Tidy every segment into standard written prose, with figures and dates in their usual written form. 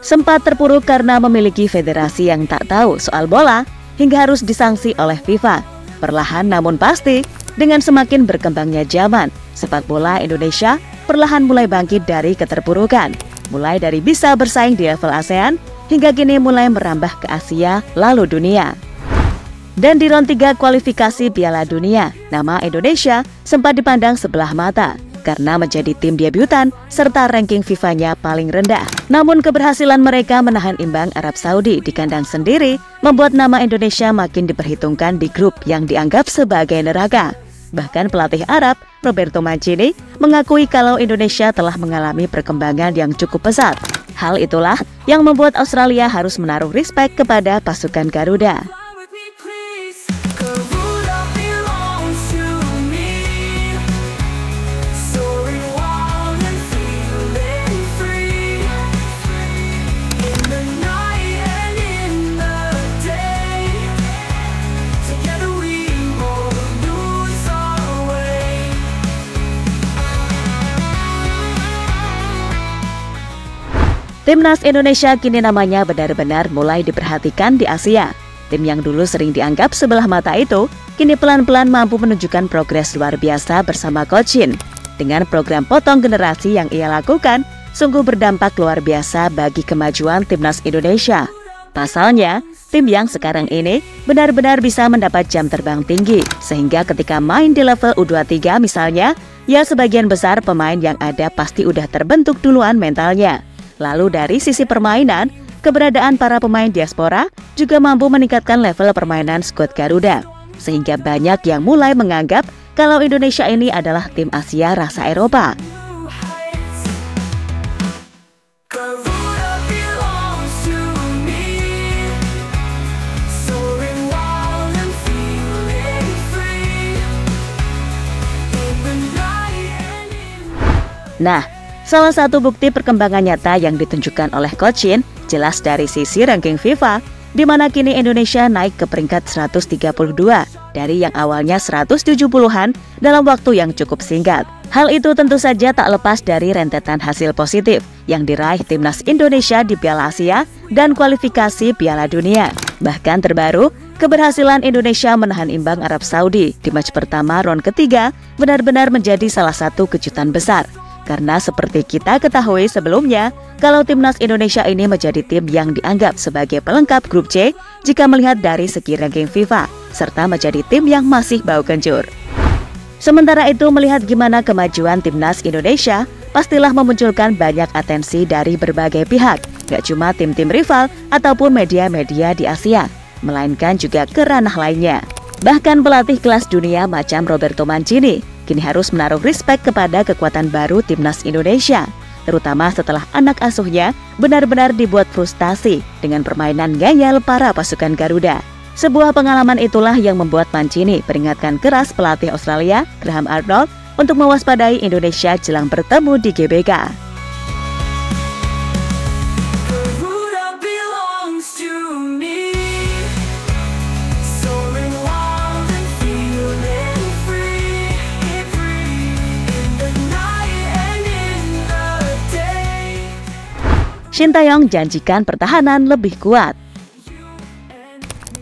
sempat terpuruk karena memiliki federasi yang tak tahu soal bola hingga harus disanksi oleh FIFA. Perlahan namun pasti, dengan semakin berkembangnya zaman, sepak bola Indonesia perlahan mulai bangkit dari keterpurukan. Mulai dari bisa bersaing di level ASEAN, hingga kini mulai merambah ke Asia lalu dunia. Dan di round 3 kualifikasi Piala Dunia, nama Indonesia sempat dipandang sebelah mata karena menjadi tim debutan serta ranking FIFA-nya paling rendah. Namun keberhasilan mereka menahan imbang Arab Saudi di kandang sendiri membuat nama Indonesia makin diperhitungkan di grup yang dianggap sebagai neraka. Bahkan pelatih Arab, Roberto Mancini, mengakui kalau Indonesia telah mengalami perkembangan yang cukup pesat. Hal itulah yang membuat Australia harus menaruh respek kepada pasukan Garuda. Timnas Indonesia kini namanya benar-benar mulai diperhatikan di Asia. Tim yang dulu sering dianggap sebelah mata itu, kini pelan-pelan mampu menunjukkan progres luar biasa bersama Coach Shin. Dengan program potong generasi yang ia lakukan, sungguh berdampak luar biasa bagi kemajuan Timnas Indonesia. Pasalnya, tim yang sekarang ini benar-benar bisa mendapat jam terbang tinggi, sehingga ketika main di level U23 misalnya, ya sebagian besar pemain yang ada pasti udah terbentuk duluan mentalnya. Lalu dari sisi permainan, keberadaan para pemain diaspora juga mampu meningkatkan level permainan skuad Garuda. Sehingga banyak yang mulai menganggap kalau Indonesia ini adalah tim Asia rasa Eropa. Nah, salah satu bukti perkembangan nyata yang ditunjukkan oleh Coach Shin jelas dari sisi ranking FIFA, di mana kini Indonesia naik ke peringkat 132 dari yang awalnya 170-an dalam waktu yang cukup singkat. Hal itu tentu saja tak lepas dari rentetan hasil positif yang diraih Timnas Indonesia di Piala Asia dan kualifikasi Piala Dunia. Bahkan terbaru, keberhasilan Indonesia menahan imbang Arab Saudi di match pertama round ketiga benar-benar menjadi salah satu kejutan besar. Karena seperti kita ketahui sebelumnya, kalau Timnas Indonesia ini menjadi tim yang dianggap sebagai pelengkap grup C jika melihat dari segi ranking FIFA, serta menjadi tim yang masih bau kencur. Sementara itu, melihat gimana kemajuan Timnas Indonesia, pastilah memunculkan banyak atensi dari berbagai pihak, gak cuma tim-tim rival ataupun media-media di Asia, melainkan juga ke ranah lainnya. Bahkan pelatih kelas dunia macam Roberto Mancini kini harus menaruh respek kepada kekuatan baru Timnas Indonesia, terutama setelah anak asuhnya benar-benar dibuat frustasi dengan permainan ngayal para pasukan Garuda. Sebuah pengalaman itulah yang membuat Mancini peringatkan keras pelatih Australia, Graham Arnold, untuk mewaspadai Indonesia jelang bertemu di GBK. Shin Tae-yong janjikan pertahanan lebih kuat.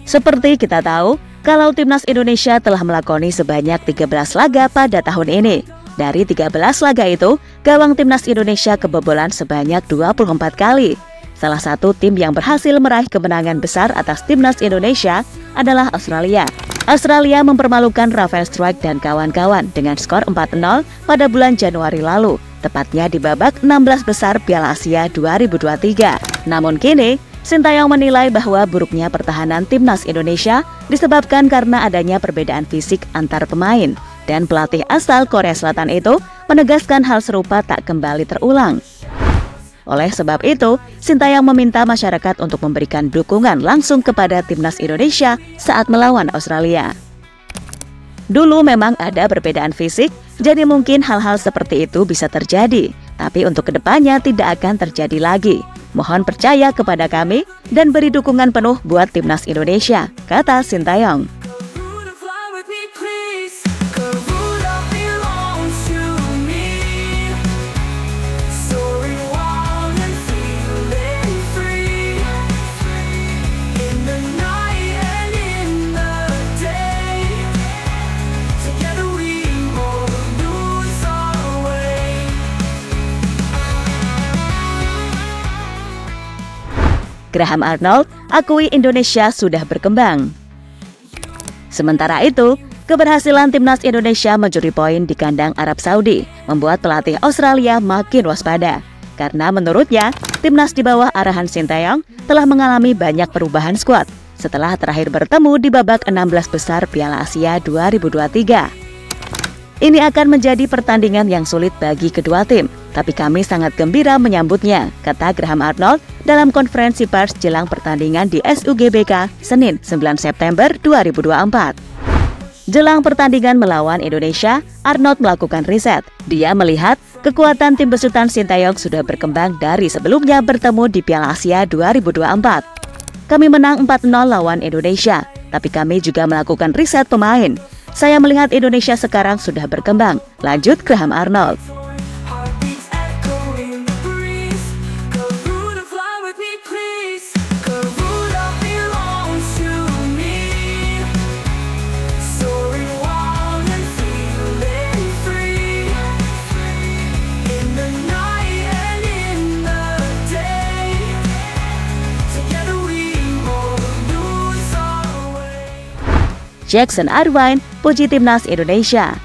Seperti kita tahu, kalau Timnas Indonesia telah melakoni sebanyak 13 laga pada tahun ini. Dari 13 laga itu, gawang Timnas Indonesia kebobolan sebanyak 24 kali. Salah satu tim yang berhasil meraih kemenangan besar atas Timnas Indonesia adalah Australia. Australia mempermalukan Rafael Struijk dan kawan-kawan dengan skor 4-0 pada bulan Januari lalu, tepatnya di babak 16 besar Piala Asia 2023. Namun kini, Shin Tae-yong menilai bahwa buruknya pertahanan Timnas Indonesia disebabkan karena adanya perbedaan fisik antar pemain, dan pelatih asal Korea Selatan itu menegaskan hal serupa tak kembali terulang. Oleh sebab itu, Shin Tae-yong meminta masyarakat untuk memberikan dukungan langsung kepada Timnas Indonesia saat melawan Australia. Dulu memang ada perbedaan fisik, jadi mungkin hal-hal seperti itu bisa terjadi, tapi untuk kedepannya tidak akan terjadi lagi. Mohon percaya kepada kami dan beri dukungan penuh buat Timnas Indonesia, kata Shin Tae-yong. Graham Arnold akui Indonesia sudah berkembang. Sementara itu, keberhasilan timnas Indonesia mencuri poin di kandang Arab Saudi membuat pelatih Australia makin waspada. Karena menurutnya, timnas di bawah arahan Sinteyong telah mengalami banyak perubahan skuad setelah terakhir bertemu di babak 16 besar Piala Asia 2023. Ini akan menjadi pertandingan yang sulit bagi kedua tim, tapi kami sangat gembira menyambutnya, kata Graham Arnold dalam konferensi pers jelang pertandingan di SUGBK Senin 9 September 2024. Jelang pertandingan melawan Indonesia, Arnold melakukan riset. Dia melihat kekuatan tim besutan Sinteyong sudah berkembang dari sebelumnya bertemu di Piala Asia 2024. Kami menang 4-0 lawan Indonesia, tapi kami juga melakukan riset pemain. Saya melihat Indonesia sekarang sudah berkembang, lanjut Graham Arnold. Jackson Irvine puji timnas Indonesia.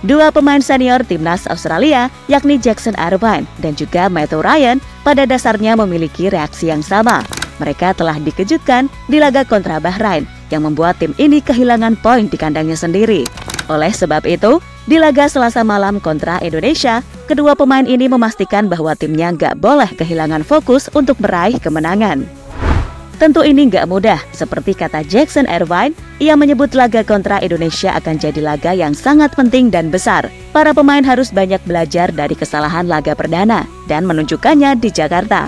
Dua pemain senior timnas Australia, yakni Jackson Irvine dan juga Matthew Ryan, pada dasarnya memiliki reaksi yang sama. Mereka telah dikejutkan di laga kontra Bahrain yang membuat tim ini kehilangan poin di kandangnya sendiri. Oleh sebab itu, di laga Selasa malam kontra Indonesia, kedua pemain ini memastikan bahwa timnya nggak boleh kehilangan fokus untuk meraih kemenangan. Tentu ini nggak mudah, seperti kata Jackson Irvine, ia menyebut laga kontra Indonesia akan jadi laga yang sangat penting dan besar. Para pemain harus banyak belajar dari kesalahan laga perdana dan menunjukkannya di Jakarta.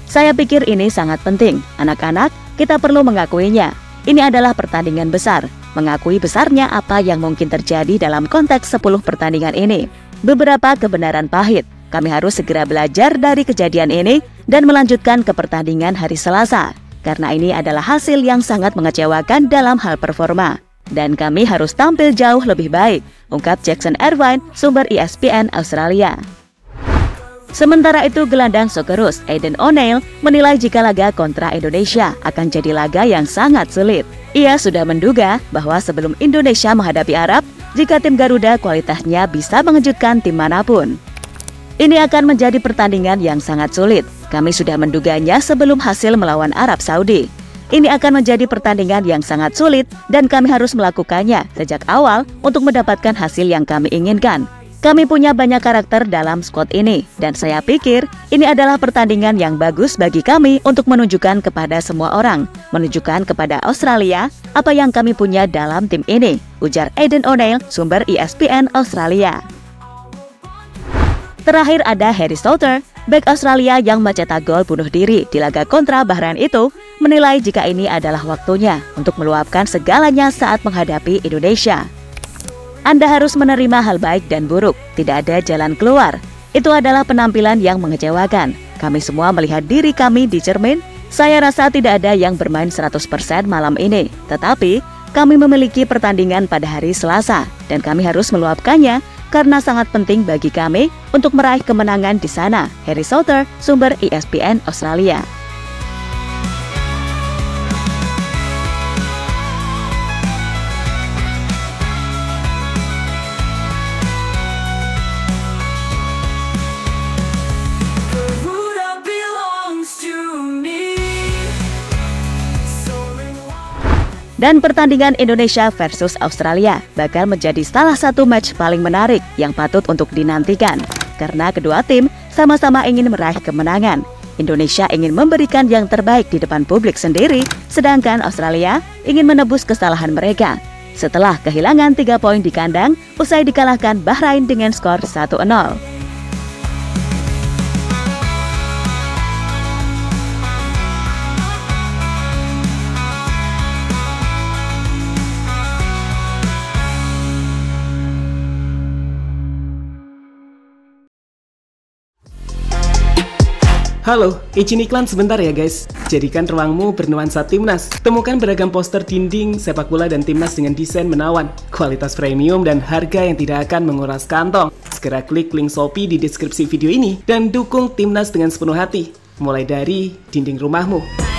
Saya pikir ini sangat penting, anak-anak, kita perlu mengakuinya. Ini adalah pertandingan besar, mengakui besarnya apa yang mungkin terjadi dalam konteks 10 pertandingan ini. Beberapa kebenaran pahit. Kami harus segera belajar dari kejadian ini dan melanjutkan ke pertandingan hari Selasa. Karena ini adalah hasil yang sangat mengecewakan dalam hal performa. Dan kami harus tampil jauh lebih baik, ungkap Jackson Irvine, sumber ESPN Australia. Sementara itu, gelandang Socceroos Aidan O'Neill menilai jika laga kontra Indonesia akan jadi laga yang sangat sulit. Ia sudah menduga bahwa sebelum Indonesia menghadapi Arab, jika tim Garuda kualitasnya bisa mengejutkan tim manapun. Ini akan menjadi pertandingan yang sangat sulit. Kami sudah menduganya sebelum hasil melawan Arab Saudi. Ini akan menjadi pertandingan yang sangat sulit dan kami harus melakukannya sejak awal untuk mendapatkan hasil yang kami inginkan. Kami punya banyak karakter dalam skuad ini dan saya pikir ini adalah pertandingan yang bagus bagi kami untuk menunjukkan kepada semua orang, menunjukkan kepada Australia apa yang kami punya dalam tim ini, ujar Aidan O'Neill, sumber ESPN Australia. Terakhir ada Harry Souttar, bek Australia yang mencetak gol bunuh diri di laga kontra Bahrain itu, menilai jika ini adalah waktunya untuk meluapkan segalanya saat menghadapi Indonesia. Anda harus menerima hal baik dan buruk, tidak ada jalan keluar. Itu adalah penampilan yang mengecewakan. Kami semua melihat diri kami di cermin. Saya rasa tidak ada yang bermain 100% malam ini, tetapi kami memiliki pertandingan pada hari Selasa dan kami harus meluapkannya karena sangat penting bagi kami untuk meraih kemenangan di sana. Harry Souttar, sumber ESPN Australia. Dan pertandingan Indonesia versus Australia bakal menjadi salah satu match paling menarik yang patut untuk dinantikan. Karena kedua tim sama-sama ingin meraih kemenangan. Indonesia ingin memberikan yang terbaik di depan publik sendiri, sedangkan Australia ingin menebus kesalahan mereka setelah kehilangan 3 poin di kandang usai dikalahkan Bahrain dengan skor 1-0. Halo, izin iklan sebentar ya guys. Jadikan ruangmu bernuansa timnas. Temukan beragam poster dinding, sepak bola dan timnas dengan desain menawan, kualitas premium dan harga yang tidak akan menguras kantong. Segera klik link Shopee di deskripsi video ini dan dukung timnas dengan sepenuh hati. mulai dari dinding rumahmu.